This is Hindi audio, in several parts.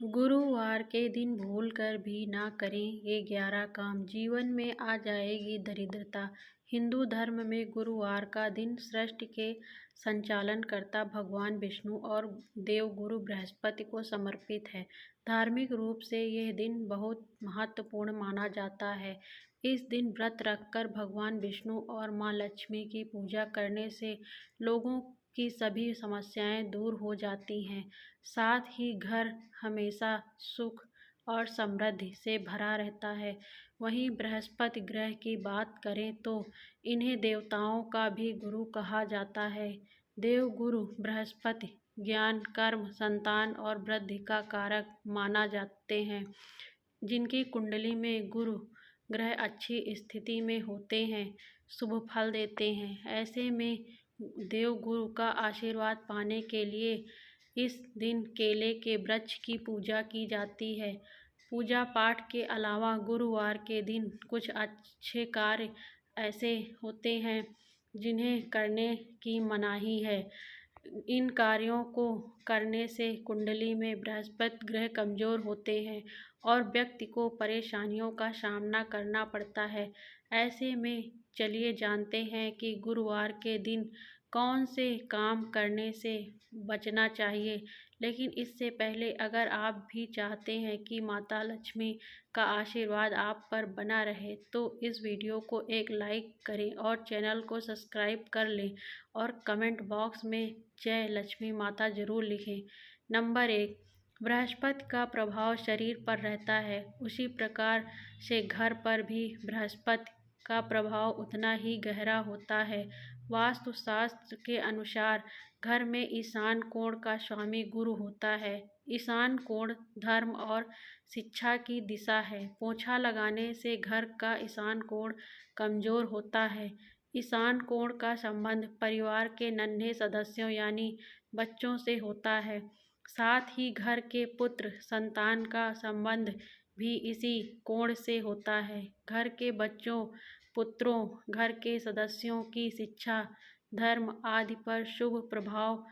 गुरुवार के दिन भूल कर भी ना करें ये 11 काम, जीवन में आ जाएगी दरिद्रता। हिंदू धर्म में गुरुवार का दिन सृष्टि के संचालनकर्ता भगवान विष्णु और देवगुरु बृहस्पति को समर्पित है। धार्मिक रूप से यह दिन बहुत महत्वपूर्ण माना जाता है। इस दिन व्रत रखकर भगवान विष्णु और माँ लक्ष्मी की पूजा करने से लोगों की सभी समस्याएं दूर हो जाती हैं। साथ ही घर हमेशा सुख और समृद्धि से भरा रहता है। वहीं बृहस्पति ग्रह की बात करें तो इन्हें देवताओं का भी गुरु कहा जाता है। देवगुरु बृहस्पति ज्ञान, कर्म, संतान और वृद्धि का कारक माना जाते हैं। जिनकी कुंडली में गुरु ग्रह अच्छी स्थिति में होते हैं, शुभ फल देते हैं। ऐसे में देवगुरु का आशीर्वाद पाने के लिए इस दिन केले के वृक्ष की पूजा की जाती है। पूजा पाठ के अलावा गुरुवार के दिन कुछ अच्छे कार्य ऐसे होते हैं जिन्हें करने की मनाही है। इन कार्यों को करने से कुंडली में बृहस्पति ग्रह कमजोर होते हैं और व्यक्ति को परेशानियों का सामना करना पड़ता है। ऐसे में चलिए जानते हैं कि गुरुवार के दिन कौन से काम करने से बचना चाहिए। लेकिन इससे पहले अगर आप भी चाहते हैं कि माता लक्ष्मी का आशीर्वाद आप पर बना रहे तो इस वीडियो को एक लाइक करें और चैनल को सब्सक्राइब कर लें और कमेंट बॉक्स में जय लक्ष्मी माता जरूर लिखें। नंबर 1, बृहस्पति का प्रभाव शरीर पर रहता है, उसी प्रकार से घर पर भी बृहस्पति का प्रभाव उतना ही गहरा होता है। वास्तुशास्त्र के अनुसार घर में ईशान कोण का स्वामी गुरु होता है। ईशान कोण धर्म और शिक्षा की दिशा है। पोछा लगाने से घर का ईशान कोण कमजोर होता है। ईशान कोण का संबंध परिवार के नन्हे सदस्यों यानी बच्चों से होता है। साथ ही घर के पुत्र संतान का संबंध भी इसी कोण से होता है। घर के बच्चों, पुत्रों, घर के सदस्यों की शिक्षा, धर्म आदि पर शुभ प्रभाव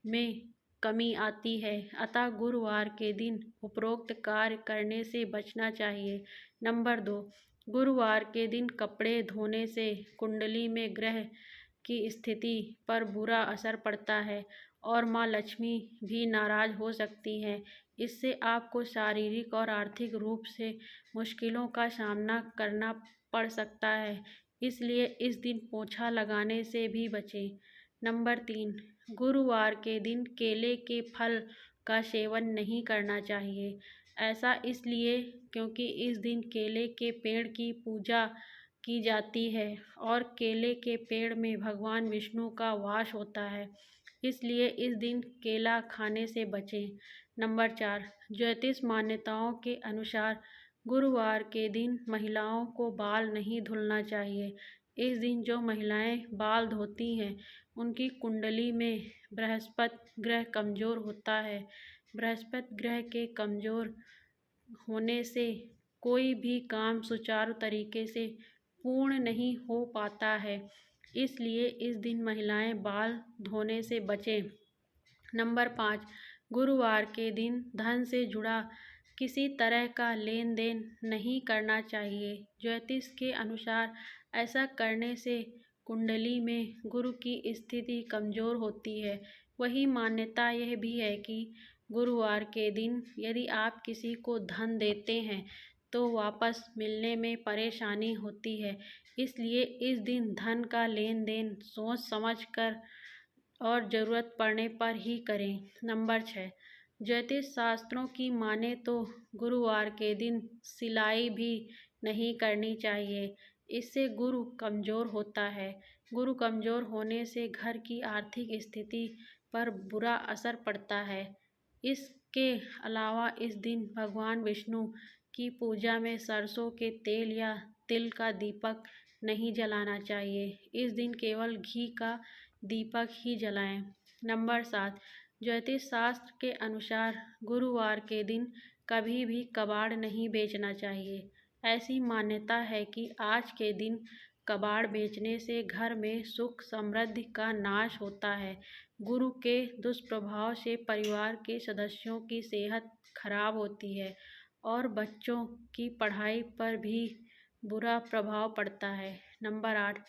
में कमी आती है। अतः गुरुवार के दिन उपरोक्त कार्य करने से बचना चाहिए। नंबर 2, गुरुवार के दिन कपड़े धोने से कुंडली में ग्रह की स्थिति पर बुरा असर पड़ता है और माँ लक्ष्मी भी नाराज हो सकती हैं। इससे आपको शारीरिक और आर्थिक रूप से मुश्किलों का सामना करना पड़ सकता है, इसलिए इस दिन पोछा लगाने से भी बचें। नंबर 3, गुरुवार के दिन केले के फल का सेवन नहीं करना चाहिए। ऐसा इसलिए क्योंकि इस दिन केले के पेड़ की पूजा की जाती है और केले के पेड़ में भगवान विष्णु का वास होता है, इसलिए इस दिन केला खाने से बचें। नंबर 4, ज्योतिष मान्यताओं के अनुसार गुरुवार के दिन महिलाओं को बाल नहीं धुलना चाहिए। इस दिन जो महिलाएं बाल धोती हैं उनकी कुंडली में बृहस्पति ग्रह कमजोर होता है। बृहस्पति ग्रह के कमजोर होने से कोई भी काम सुचारू तरीके से पूर्ण नहीं हो पाता है, इसलिए इस दिन महिलाएं बाल धोने से बचें। नंबर 5, गुरुवार के दिन धन से जुड़ा किसी तरह का लेन देन नहीं करना चाहिए। ज्योतिष के अनुसार ऐसा करने से कुंडली में गुरु की स्थिति कमजोर होती है। वही मान्यता यह भी है कि गुरुवार के दिन यदि आप किसी को धन देते हैं तो वापस मिलने में परेशानी होती है, इसलिए इस दिन धन का लेन देन सोच समझ कर और ज़रूरत पड़ने पर ही करें। नंबर 6, ज्योतिष शास्त्रों की माने तो गुरुवार के दिन सिलाई भी नहीं करनी चाहिए। इससे गुरु कमजोर होता है। गुरु कमजोर होने से घर की आर्थिक स्थिति पर बुरा असर पड़ता है। इसके अलावा इस दिन भगवान विष्णु की पूजा में सरसों के तेल या तिल का दीपक नहीं जलाना चाहिए। इस दिन केवल घी का दीपक ही जलाएं। नंबर 7, ज्योतिष शास्त्र के अनुसार गुरुवार के दिन कभी भी कबाड़ नहीं बेचना चाहिए। ऐसी मान्यता है कि आज के दिन कबाड़ बेचने से घर में सुख समृद्धि का नाश होता है। गुरु के दुष्प्रभाव से परिवार के सदस्यों की सेहत खराब होती है और बच्चों की पढ़ाई पर भी बुरा प्रभाव पड़ता है। नंबर 8,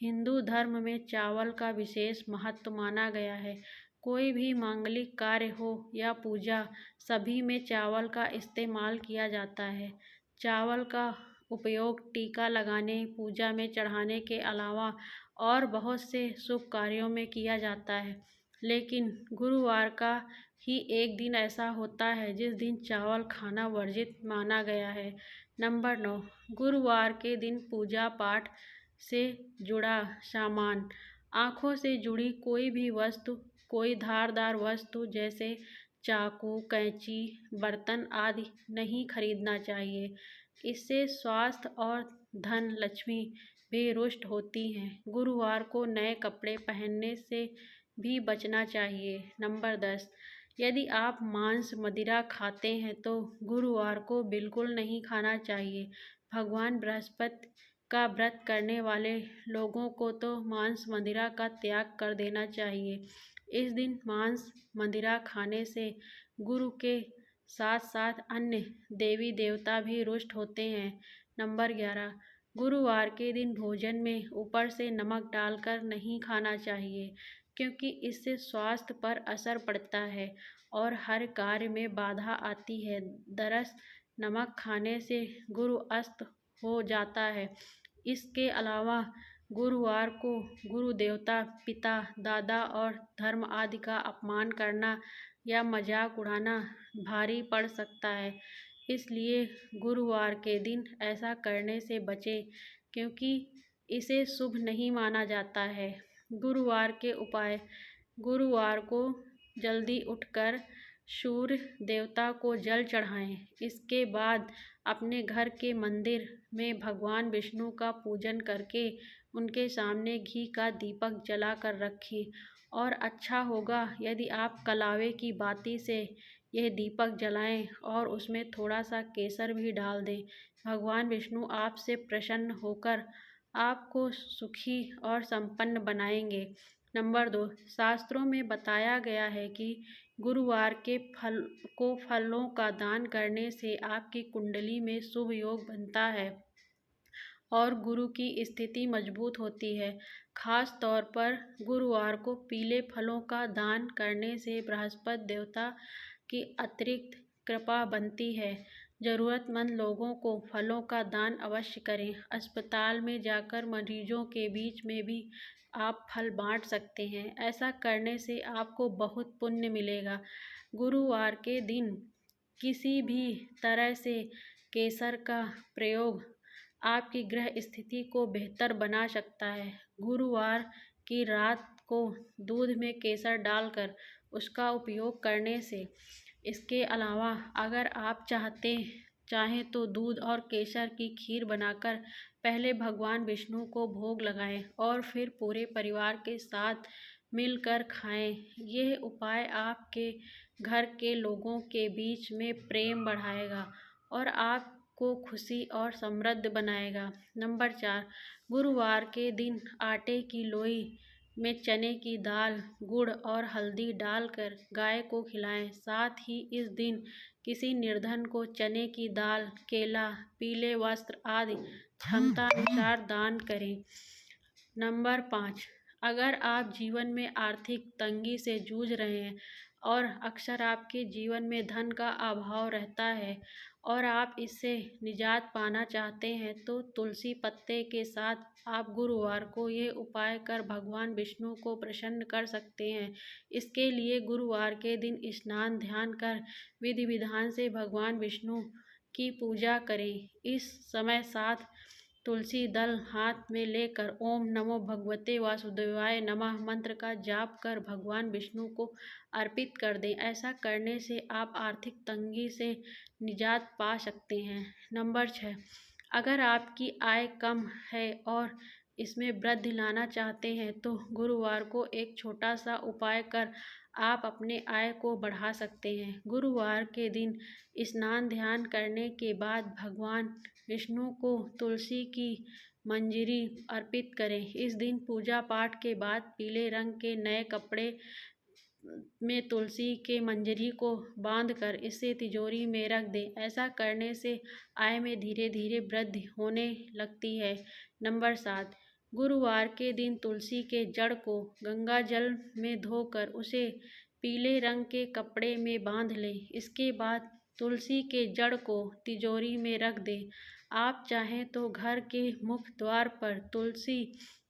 हिंदू धर्म में चावल का विशेष महत्व माना गया है। कोई भी मांगलिक कार्य हो या पूजा, सभी में चावल का इस्तेमाल किया जाता है। चावल का उपयोग टीका लगाने, पूजा में चढ़ाने के अलावा और बहुत से शुभ कार्यों में किया जाता है। लेकिन गुरुवार का ही एक दिन ऐसा होता है जिस दिन चावल खाना वर्जित माना गया है। नंबर 9, गुरुवार के दिन पूजा पाठ से जुड़ा सामान। आँखों से जुड़ी कोई भी वस्तु, कोई धारदार वस्तु जैसे चाकू, कैंची, बर्तन आदि नहीं खरीदना चाहिए। इससे स्वास्थ्य और धन लक्ष्मी भी रुष्ट होती हैं। गुरुवार को नए कपड़े पहनने से भी बचना चाहिए। नंबर 10, यदि आप मांस मदिरा खाते हैं तो गुरुवार को बिल्कुल नहीं खाना चाहिए। भगवान बृहस्पति का व्रत करने वाले लोगों को तो मांस मदिरा का त्याग कर देना चाहिए। इस दिन मांस मदिरा खाने से गुरु के साथ साथ अन्य देवी देवता भी रुष्ट होते हैं। नंबर 11, गुरुवार के दिन भोजन में ऊपर से नमक डालकर नहीं खाना चाहिए, क्योंकि इससे स्वास्थ्य पर असर पड़ता है और हर कार्य में बाधा आती है। दरअसल नमक खाने से गुरु अस्त हो जाता है। इसके अलावा गुरुवार को गुरु देवता, पिता, दादा और धर्म आदि का अपमान करना या मजाक उड़ाना भारी पड़ सकता है। इसलिए गुरुवार के दिन ऐसा करने से बचें, क्योंकि इसे शुभ नहीं माना जाता है। गुरुवार के उपाय: गुरुवार को जल्दी उठकर सूर्य देवता को जल चढ़ाएं। इसके बाद अपने घर के मंदिर में भगवान विष्णु का पूजन करके उनके सामने घी का दीपक जला कर रखें। और अच्छा होगा यदि आप कलावे की बाती से यह दीपक जलाएं और उसमें थोड़ा सा केसर भी डाल दें। भगवान विष्णु आपसे प्रसन्न होकर आपको सुखी और संपन्न बनाएंगे। नंबर 2, शास्त्रों में बताया गया है कि गुरुवार के फलों का दान करने से आपकी कुंडली में शुभ योग बनता है और गुरु की स्थिति मजबूत होती है। खास तौर पर गुरुवार को पीले फलों का दान करने से बृहस्पति देवता की अतिरिक्त कृपा बनती है। ज़रूरतमंद लोगों को फलों का दान अवश्य करें। अस्पताल में जाकर मरीजों के बीच में भी आप फल बांट सकते हैं। ऐसा करने से आपको बहुत पुण्य मिलेगा। गुरुवार के दिन किसी भी तरह से केसर का प्रयोग आपकी ग्रह स्थिति को बेहतर बना सकता है। गुरुवार की रात को दूध में केसर डालकर उसका उपयोग करने से, इसके अलावा अगर आप चाहें तो दूध और केसर की खीर बनाकर पहले भगवान विष्णु को भोग लगाएं और फिर पूरे परिवार के साथ मिलकर खाएं। यह उपाय आपके घर के लोगों के बीच में प्रेम बढ़ाएगा और आपको खुशी और समृद्ध बनाएगा। नंबर 4, गुरुवार के दिन आटे की लोई में चने की दाल, गुड़ और हल्दी डालकर गाय को खिलाएं। साथ ही इस दिन किसी निर्धन को चने की दाल, केला, पीले वस्त्र आदि क्षमतानुसार दान करें। नंबर 5, अगर आप जीवन में आर्थिक तंगी से जूझ रहे हैं और अक्सर आपके जीवन में धन का अभाव रहता है और आप इससे निजात पाना चाहते हैं, तो तुलसी पत्ते के साथ आप गुरुवार को ये उपाय कर भगवान विष्णु को प्रसन्न कर सकते हैं। इसके लिए गुरुवार के दिन स्नान ध्यान कर विधि विधान से भगवान विष्णु की पूजा करें। इस समय 7 तुलसी दल हाथ में लेकर ओम नमो भगवते वासुदेवाय नमः मंत्र का जाप कर भगवान विष्णु को अर्पित कर दें। ऐसा करने से आप आर्थिक तंगी से निजात पा सकते हैं। नंबर 6, अगर आपकी आय कम है और इसमें वृद्धि लाना चाहते हैं तो गुरुवार को एक छोटा सा उपाय कर आप अपने आय को बढ़ा सकते हैं। गुरुवार के दिन स्नान ध्यान करने के बाद भगवान विष्णु को तुलसी की मंजरी अर्पित करें। इस दिन पूजा पाठ के बाद पीले रंग के नए कपड़े में तुलसी के मंजरी को बांधकर इसे तिजोरी में रख दें। ऐसा करने से आय में धीरे धीरे वृद्धि होने लगती है। नंबर 7, गुरुवार के दिन तुलसी के जड़ को गंगा जल में धोकर उसे पीले रंग के कपड़े में बांध लें। इसके बाद तुलसी के जड़ को तिजोरी में रख दें। आप चाहें तो घर के मुख्य द्वार पर तुलसी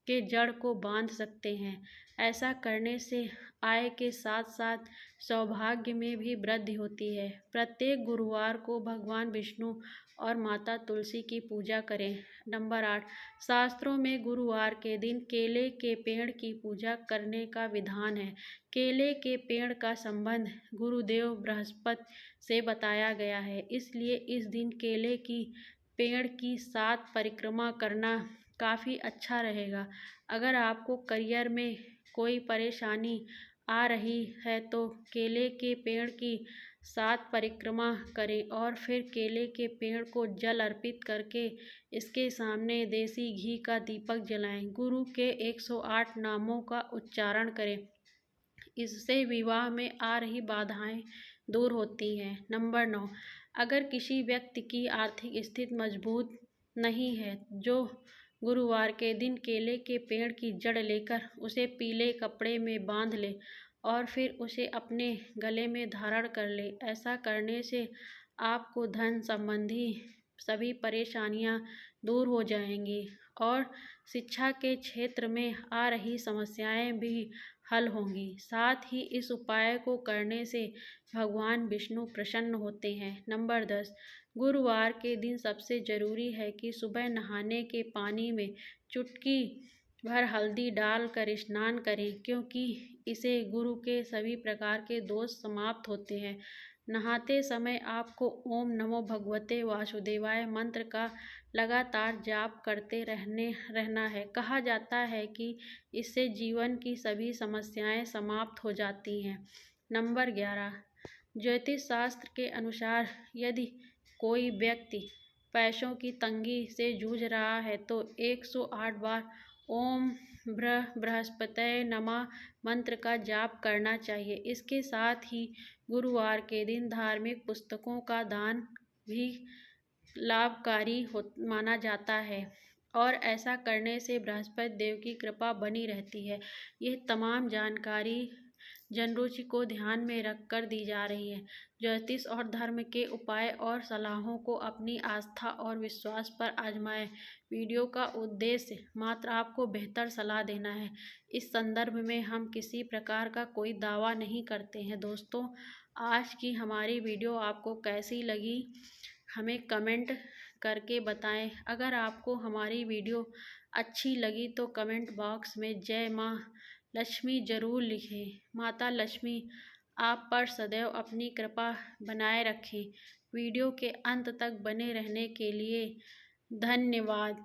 के जड़ को बांध सकते हैं। ऐसा करने से आय के साथ साथ सौभाग्य में भी वृद्धि होती है। प्रत्येक गुरुवार को भगवान विष्णु और माता तुलसी की पूजा करें। नंबर 8, शास्त्रों में गुरुवार के दिन केले के पेड़ की पूजा करने का विधान है। केले के पेड़ का संबंध गुरुदेव बृहस्पति से बताया गया है, इसलिए इस दिन केले की पेड़ की 7 परिक्रमा करना काफ़ी अच्छा रहेगा। अगर आपको करियर में कोई परेशानी आ रही है तो केले के पेड़ की 7 परिक्रमा करें और फिर केले के पेड़ को जल अर्पित करके इसके सामने देसी घी का दीपक जलाएं। गुरु के 108 नामों का उच्चारण करें। इससे विवाह में आ रही बाधाएं दूर होती हैं। नंबर 9, अगर किसी व्यक्ति की आर्थिक स्थिति मजबूत नहीं है, जो गुरुवार के दिन केले के पेड़ की जड़ लेकर उसे पीले कपड़े में बांध ले और फिर उसे अपने गले में धारण कर ले। ऐसा करने से आपको धन संबंधी सभी परेशानियां दूर हो जाएंगी और शिक्षा के क्षेत्र में आ रही समस्याएं भी हल होंगी। साथ ही इस उपाय को करने से भगवान विष्णु प्रसन्न होते हैं। नंबर 10, गुरुवार के दिन सबसे जरूरी है कि सुबह नहाने के पानी में चुटकी भर हल्दी डालकर स्नान करें, क्योंकि इसे गुरु के सभी प्रकार के दोष समाप्त होते हैं। नहाते समय आपको ओम नमो भगवते वासुदेवाय मंत्र का लगातार जाप करते रहना है। कहा जाता है कि इससे जीवन की सभी समस्याएं समाप्त हो जाती हैं। नंबर 11, ज्योतिष शास्त्र के अनुसार यदि कोई व्यक्ति पैसों की तंगी से जूझ रहा है तो 108 बार ओम बृहस्पतये नमः मंत्र का जाप करना चाहिए। इसके साथ ही गुरुवार के दिन धार्मिक पुस्तकों का दान भी लाभकारी माना जाता है और ऐसा करने से बृहस्पति देव की कृपा बनी रहती है। यह तमाम जानकारी जनरुचि को ध्यान में रखकर दी जा रही है। ज्योतिष और धर्म के उपाय और सलाहों को अपनी आस्था और विश्वास पर आजमाएं। वीडियो का उद्देश्य मात्र आपको बेहतर सलाह देना है। इस संदर्भ में हम किसी प्रकार का कोई दावा नहीं करते हैं। दोस्तों, आज की हमारी वीडियो आपको कैसी लगी हमें कमेंट करके बताएं। अगर आपको हमारी वीडियो अच्छी लगी तो कमेंट बॉक्स में जय माँ लक्ष्मी जरूर लिखें। माता लक्ष्मी आप पर सदैव अपनी कृपा बनाए रखें। वीडियो के अंत तक बने रहने के लिए धन्यवाद।